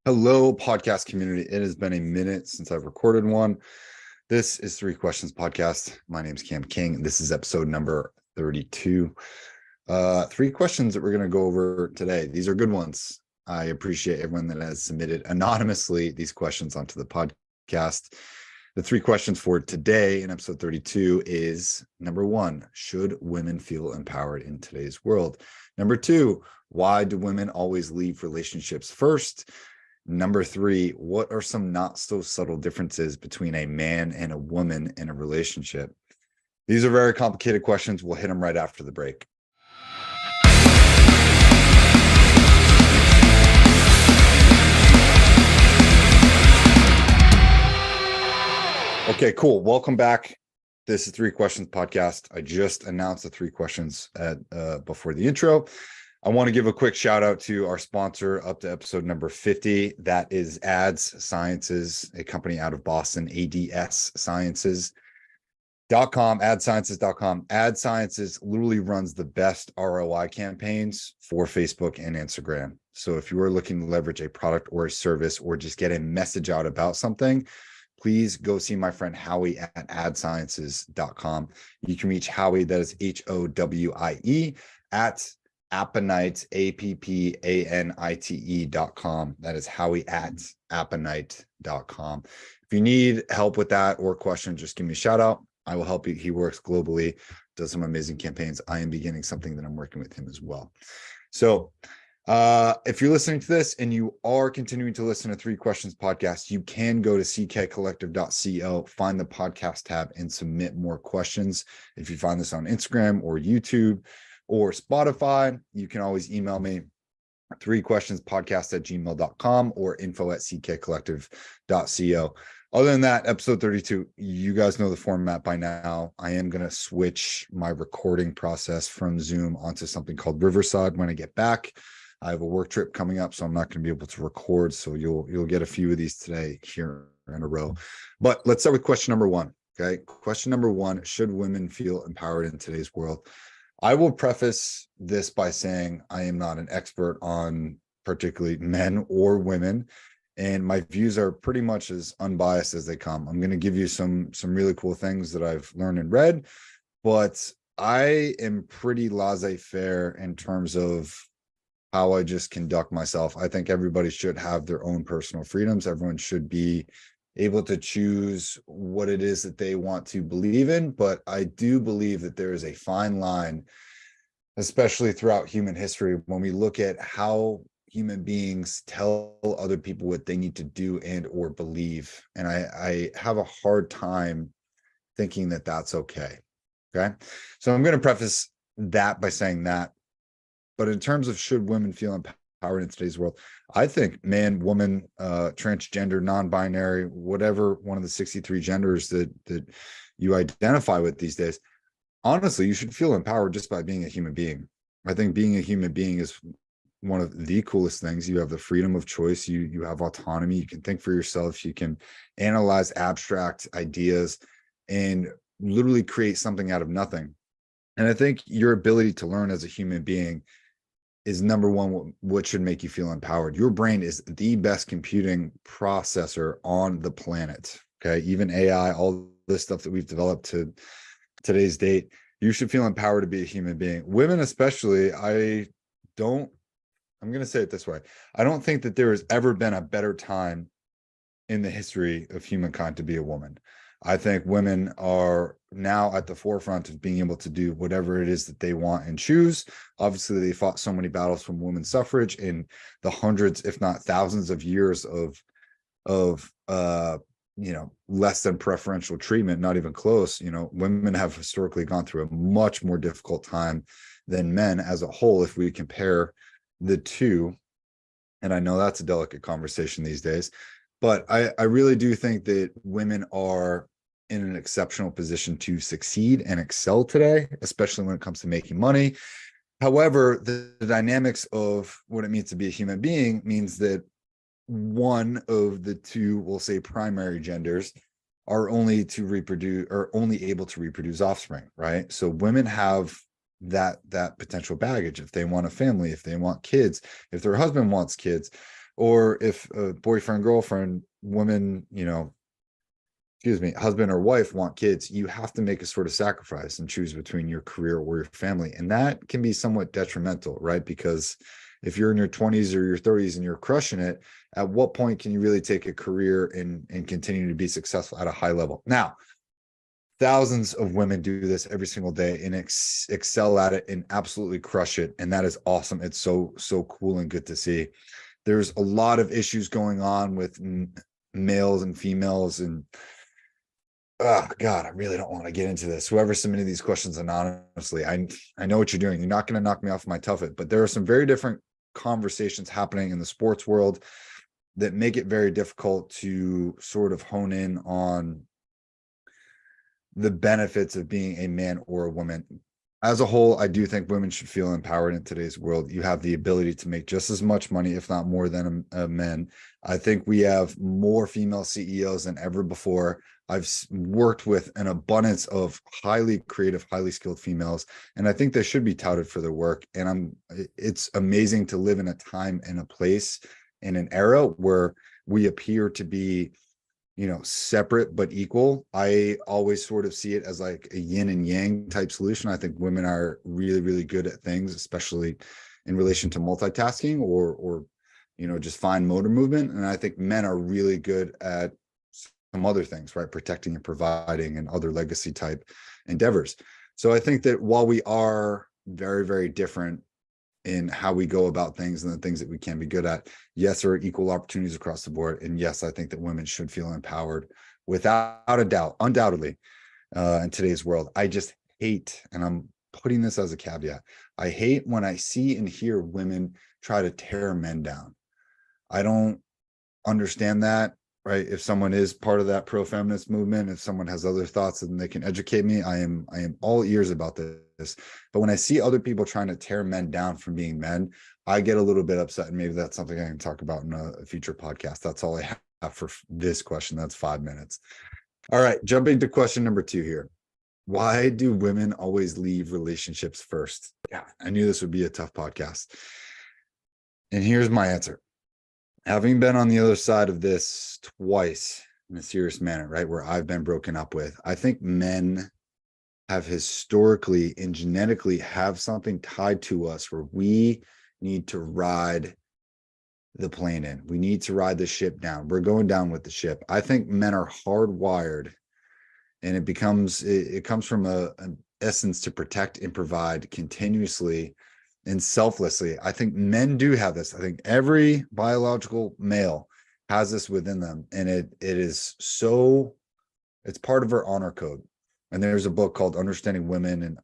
Hello, podcast community. It has been a minute since I've recorded one. This is Three Questions Podcast. My name is Cam King. This is episode number 32. Three questions that we're going to go over today. These are good ones. I appreciate everyone that has submitted anonymously these questions onto the podcast. The three questions for today in episode 32 is number one, should women feel empowered in today's world? Number two, why do women always leave relationships first? Number three, what are some not so subtle differences between a man and a woman in a relationship? These are very complicated questions. We'll hit them right after the break. Okay, cool. Welcome back. This is Three Questions Podcast. I just announced the three questions before the intro. I want to give a quick shout out to our sponsor up to episode number 50. That is Ads Sciences, a company out of Boston, ADSsciences.com, adsciences.com. Ad Sciences literally runs the best ROI campaigns for Facebook and Instagram. So if you are looking to leverage a product or a service or just get a message out about something, please go see my friend Howie at adsciences.com. You can reach Howie, that is HOWIE, at Appanite, APPANITE.com. That is Howie at Appanite.com. If you need help with that or questions, just give me a shout out. I will help you. He works globally, does some amazing campaigns. I am beginning something that I'm working with him as well. So if you're listening to this and you are continuing to listen to Three Questions Podcast, you can go to ckcollective.co, find the podcast tab, and submit more questions. If you find this on Instagram or YouTube or Spotify, you can always email me, threequestionspodcast@gmail.com or info@ckcollective.co. Other than that, episode 32, you guys know the format by now. I am going to switch my recording process from Zoom onto something called Riverside when I get back. I have a work trip coming up, so I'm not going to be able to record. So you'll get a few of these today here in a row. But let's start with question number one. Okay. Question number one, should women feel empowered in today's world? I will preface this by saying I am not an expert on particularly men or women, and my views are pretty much as unbiased as they come. I'm going to give you some really cool things that I've learned and read, but I am pretty laissez-faire in terms of how I just conduct myself. I think everybody should have their own personal freedoms. Everyone should be able to choose what it is that they want to believe in. But I do believe that there is a fine line, especially throughout human history, when we look at how human beings tell other people what they need to do and or believe. And I have a hard time thinking that that's okay. Okay. So I'm going to preface that by saying that. But in terms of should women feel empowered in today's world, I think man, woman, transgender, non-binary, whatever one of the 63 genders that you identify with these days, honestly, you should feel empowered just by being a human being. I think being a human being is one of the coolest things. You have the freedom of choice. You have autonomy. You can think for yourself. You can analyze abstract ideas and literally create something out of nothing. And I think your ability to learn as a human being is number one, what should make you feel empowered. Your brain is the best computing processor on the planet. Okay. Even AI, all this stuff that we've developed to today's date, you should feel empowered to be a human being. Women, especially, I'm going to say it this way. I don't think that there has ever been a better time in the history of humankind to be a woman. I think women are now at the forefront of being able to do whatever it is that they want and choose. Obviously, they fought so many battles from women's suffrage in the hundreds, if not thousands of years of less than preferential treatment, not even close. Women have historically gone through a much more difficult time than men as a whole, if we compare the two. And I know that's a delicate conversation these days, but I really do think that women are in an exceptional position to succeed and excel today, especially when it comes to making money. However, the dynamics of what it means to be a human being means that one of the two, we'll say primary genders, are only able to reproduce offspring, right? So women have that potential baggage if they want a family, if they want kids, if their husband wants kids. Or if a boyfriend, girlfriend, woman, excuse me, husband or wife want kids, you have to make a sort of sacrifice and choose between your career or your family. And that can be somewhat detrimental, right? Because if you're in your 20s or your 30s and you're crushing it, at what point can you really take a career and continue to be successful at a high level? Now, thousands of women do this every single day and excel at it and absolutely crush it. And that is awesome. It's so cool and good to see. There's a lot of issues going on with males and females, and oh God, I really don't want to get into this. Whoever submitted these questions anonymously, I know what you're doing. You're not going to knock me off my tuffet, but there are some very different conversations happening in the sports world that make it very difficult to sort of hone in on the benefits of being a man or a woman. As a whole, I do think women should feel empowered in today's world. You have the ability to make just as much money, if not more, than men. I think we have more female CEOs than ever before. I've worked with an abundance of highly creative, highly skilled females, and I think they should be touted for their work. And it's amazing to live in a time and a place in an era where we appear to be separate but equal. I always sort of see it as like a yin and yang type solution. I think women are really, really good at things, especially in relation to multitasking or just fine motor movement. And I think men are really good at some other things, right? Protecting and providing and other legacy type endeavors. So I think that while we are very, very different in how we go about things and the things that we can be good at, yes, there are equal opportunities across the board. And yes, I think that women should feel empowered without a doubt, undoubtedly, in today's world. I just hate, and I'm putting this as a caveat, I hate when I see and hear women try to tear men down. I don't understand that, right? If someone is part of that pro-feminist movement, if someone has other thoughts, then they can educate me. I am all ears about this. But when I see other people trying to tear men down from being men, I get a little bit upset. And maybe that's something I can talk about in a future podcast. That's all I have for this question. That's 5 minutes. All right, jumping to question number 2 here. Why do women always leave relationships first? Yeah, I knew this would be a tough podcast. And here's my answer. Having been on the other side of this twice in a serious manner, right, where I've been broken up with, I think men have historically and genetically have something tied to us where we need to ride the plane in. We need to ride the ship down. We're going down with the ship. I think men are hardwired, and it comes from an essence to protect and provide continuously and selflessly. I think men do have this. I think every biological male has this within them, and it's part of our honor code. And there's a book called Understanding Women and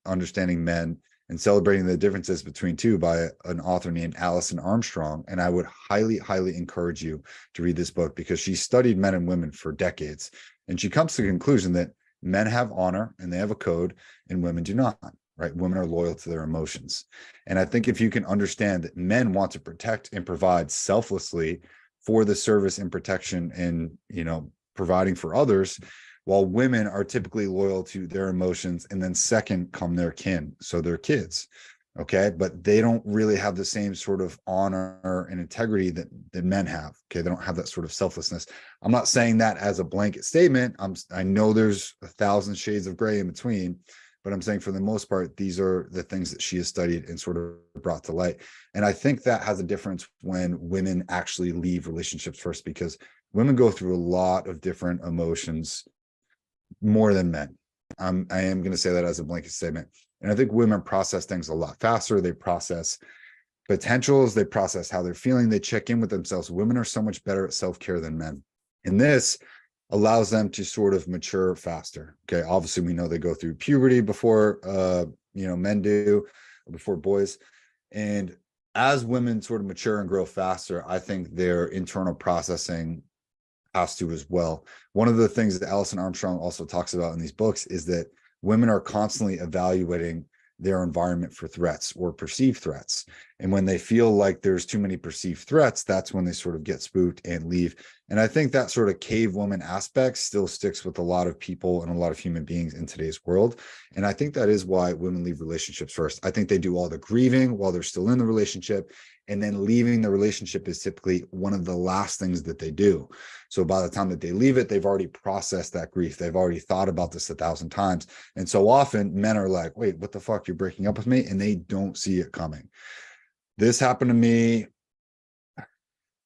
Understanding Men and Celebrating the Differences Between Two by an author named Alison Armstrong. And I would highly, highly encourage you to read this book because she studied men and women for decades. And she comes to the conclusion that men have honor and they have a code and women do not, right? Women are loyal to their emotions. And I think if you can understand that men want to protect and provide selflessly for the service and protection and, providing for others, while women are typically loyal to their emotions, and then second come their kin, so their kids, okay? But they don't really have the same sort of honor and integrity that men have, okay? They don't have that sort of selflessness. I'm not saying that as a blanket statement. I know there's 1,000 shades of gray in between, but I'm saying for the most part, these are the things that she has studied and sort of brought to light. And I think that has a difference when women actually leave relationships first, because women go through a lot of different emotions more than men. I am going to say that as a blanket statement. And I think women process things a lot faster. They process potentials. They process how they're feeling. They check in with themselves. Women are so much better at self-care than men. And this allows them to sort of mature faster. Okay. Obviously, we know they go through puberty before, men do, before boys. And as women sort of mature and grow faster, I think their internal processing has to as well. One of the things that Alison Armstrong also talks about in these books is that women are constantly evaluating their environment for threats or perceived threats. And when they feel like there's too many perceived threats, that's when they sort of get spooked and leave. And I think that sort of cave woman aspect still sticks with a lot of people and a lot of human beings in today's world. And I think that is why women leave relationships first. I think they do all the grieving while they're still in the relationship. And then leaving the relationship is typically one of the last things that they do. So by the time that they leave it, they've already processed that grief. They've already thought about this 1,000 times. And so often men are like, wait, what the fuck? You're breaking up with me? And they don't see it coming. This happened to me.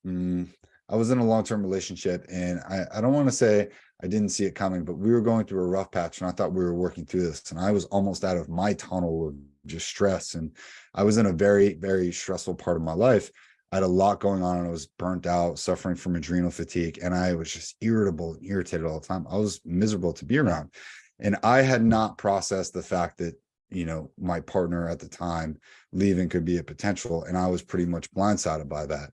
I was in a long-term relationship, and I don't want to say I didn't see it coming, but we were going through a rough patch, and I thought we were working through this, and I was almost out of my tunnel of just stress. And I was in a very, very stressful part of my life. I had a lot going on, and I was burnt out, suffering from adrenal fatigue, and I was just irritable and irritated all the time. I was miserable to be around. And I had not processed the fact that, my partner at the time leaving could be a potential. And I was pretty much blindsided by that.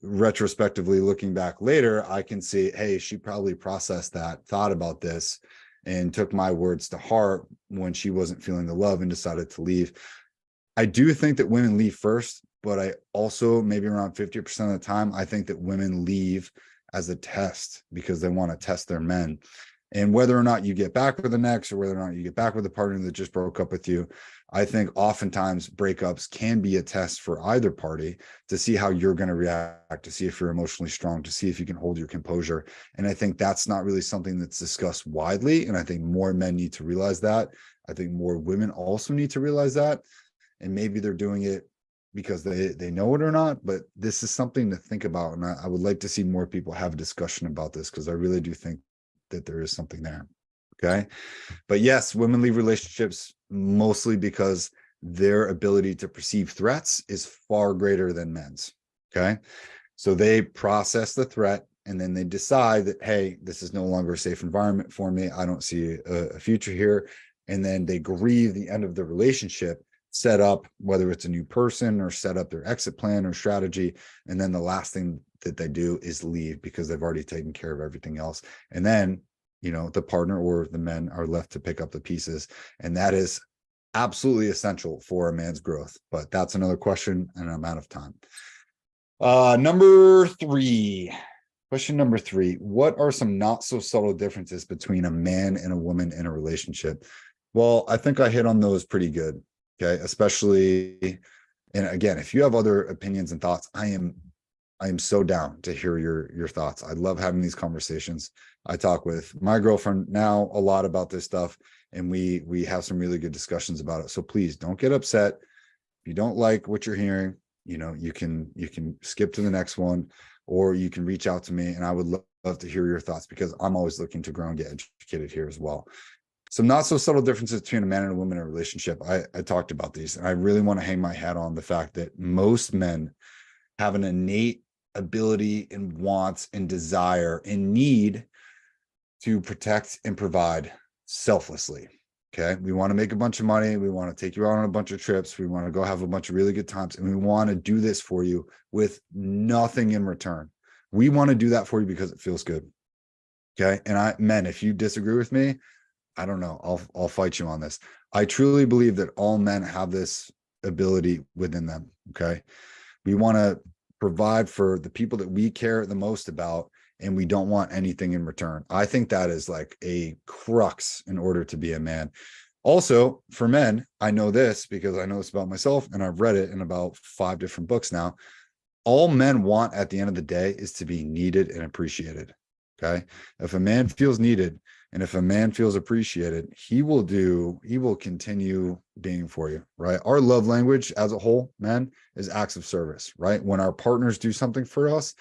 Retrospectively looking back later, I can see, hey, she probably processed that, thought about this, and took my words to heart when she wasn't feeling the love and decided to leave. I do think that women leave first, but I also, maybe around 50% of the time, I think that women leave as a test because they want to test their men. And whether or not you get back with the next, or whether or not you get back with the partner that just broke up with you, I think oftentimes breakups can be a test for either party to see how you're going to react, to see if you're emotionally strong, to see if you can hold your composure. And I think that's not really something that's discussed widely. And I think more men need to realize that. I think more women also need to realize that. And maybe they're doing it because they know it or not, but this is something to think about. And I would like to see more people have a discussion about this, because I really do think that there is something there. Okay. But yes, women leave relationships mostly because their ability to perceive threats is far greater than men's. Okay. So they process the threat, and then they decide that, hey, this is no longer a safe environment for me. I don't see a future here. And then they grieve the end of the relationship, set up, whether it's a new person, or set up their exit plan or strategy. And then the last thing that they do is leave because they've already taken care of everything else. And then, the partner or the men are left to pick up the pieces. And that is absolutely essential for a man's growth. But that's another question, and I'm out of time. Question number three, what are some not so subtle differences between a man and a woman in a relationship? Well, I think I hit on those pretty good. Okay. Especially, and again, if you have other opinions and thoughts, I am so down to hear your thoughts. I love having these conversations. I talk with my girlfriend now a lot about this stuff, and we have some really good discussions about it. So please don't get upset. If you don't like what you're hearing, you can skip to the next one, or you can reach out to me, and I would love to hear your thoughts, because I'm always looking to grow and get educated here as well. Some not so subtle differences between a man and a woman in a relationship. I talked about these, and I really want to hang my hat on the fact that most men have an innate ability and wants and desire and need to protect and provide selflessly. Okay. We want to make a bunch of money. We want to take you out on a bunch of trips. We want to go have a bunch of really good times. And we want to do this for you with nothing in return. We want to do that for you because it feels good. Okay. And men, if you disagree with me, I don't know. I'll fight you on this. I truly believe that all men have this ability within them. Okay. We want to provide for the people that we care the most about, and we don't want anything in return. I think that is like a crux in order to be a man. Also, for men, I know this because I know this about myself, and I've read it in about 5 different books now. All men want at the end of the day is to be needed and appreciated. Okay. If a man feels needed, and if a man feels appreciated, he will continue being for you, right? Our love language as a whole, man, is acts of service, right? When our partners do something for us,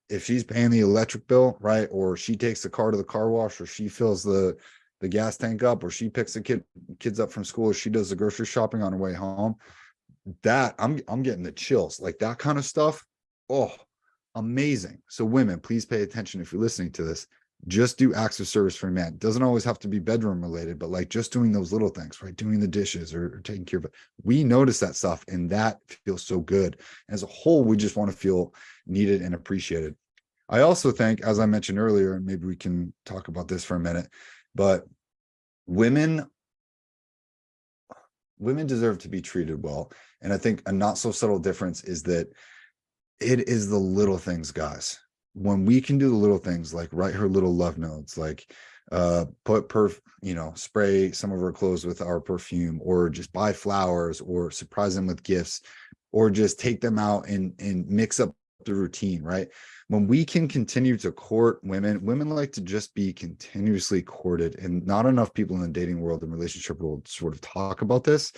if she's paying the electric bill, right? Or she takes the car to the car wash, or she fills the gas tank up, or she picks the kids up from school, or she does the grocery shopping on her way home, that I'm getting the chills. Like that kind of stuff. Oh, amazing. So women, please pay attention if you're listening to this. Just do acts of service for a man. It doesn't always have to be bedroom related, but like just doing those little things, right? Doing the dishes or taking care of it. We notice that stuff, and that feels so good. As a whole, we just want to feel needed and appreciated. I also think, as I mentioned earlier, and maybe we can talk about this for a minute, but women deserve to be treated well. And I think a not so subtle difference is that it is the little things, guys. When we can do the little things, like write her little love notes, like spray some of her clothes with our perfume, or just buy flowers, or surprise them with gifts, or just take them out and mix up the routine, right? When we can continue to court women like to just be continuously courted, and not enough people in the dating world and relationship world sort of talk about this.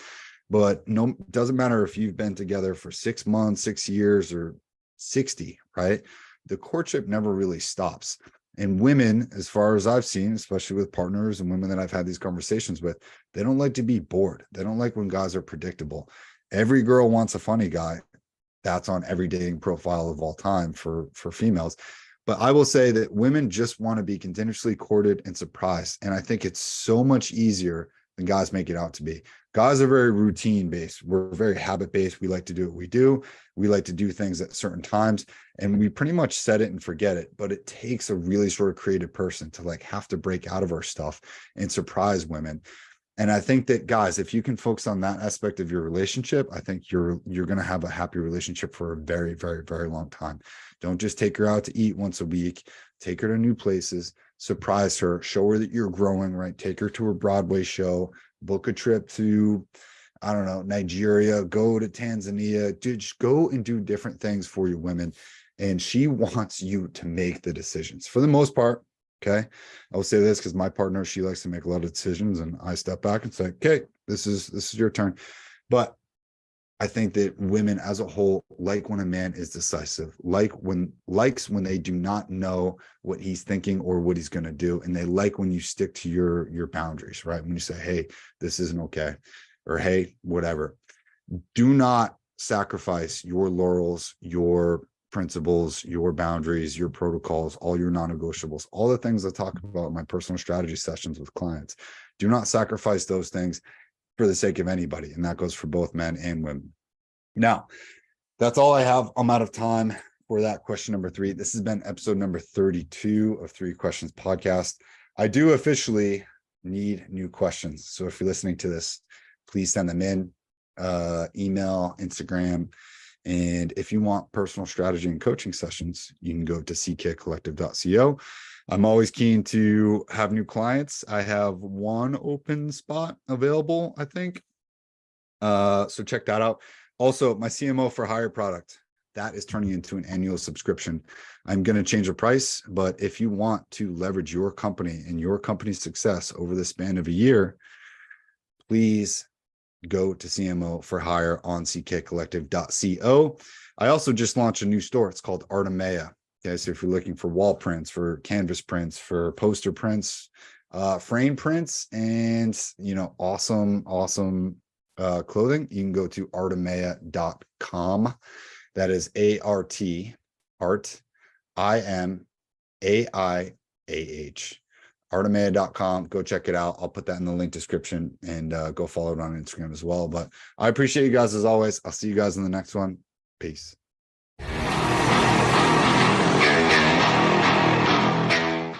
But no, doesn't matter if you've been together for 6 months, 6 years, or 60, right? The courtship never really stops. And women, as far as I've seen, especially with partners and women that I've had these conversations with, they don't like to be bored. They don't like when guys are predictable. Every girl wants a funny guy. That's on every dating profile of all time for females. But I will say that women just want to be continuously courted and surprised. And I think it's so much easier than guys make it out to be. Guys are very routine based. We're very habit based. We like to do what we do. We like to do things at certain times, and we pretty much set it and forget it. But it takes a really sort of creative person to like have to break out of our stuff and surprise women. And I think that, guys, if you can focus on that aspect of your relationship, I think you're going to have a happy relationship for a very, very, very long time. Don't just take her out to eat once a week. Take her to new places, surprise her, show her that you're growing, right? Take her to a Broadway show, book a trip to, I don't know, Nigeria, go to Tanzania, just go and do different things for your women. And she wants you to make the decisions for the most part. Okay. I will say this because my partner, she likes to make a lot of decisions, and I step back and say, okay, this is your turn. But I think that women as a whole like when a man is decisive, likes when they do not know what he's thinking or what he's going to do. And they like when you stick to your boundaries, right? When you say, hey, this isn't okay, or hey, whatever. Do not sacrifice your laurels, your principles, your boundaries, your protocols, all your non-negotiables, all the things I talk about in my personal strategy sessions with clients. Do not sacrifice those things for the sake of anybody. And that goes for both men and women. Now, that's all I have. I'm out of time for that question number 3. This has been episode number 32 of 3 Questions Podcast. I do officially need new questions. So if you're listening to this, please send them in, email, Instagram. And if you want personal strategy and coaching sessions, you can go to ckcollective.co. I'm always keen to have new clients. I have 1 open spot available, I think. So check that out. Also, my CMO for Hire product, that is turning into an annual subscription. I'm going to change the price, but if you want to leverage your company and your company's success over the span of a year, please go to CMO for Hire on ckcollective.co. I also just launched a new store. It's called Artemaya. Okay, so if you're looking for wall prints, for canvas prints, for poster prints, frame prints, and awesome clothing, you can go to artemaya.com. That is art IMAIAH. artemaya.com. Go check it out. I'll put that in the link description, and go follow it on Instagram as well. But I appreciate you guys as always. I'll see you guys in the next one. Peace.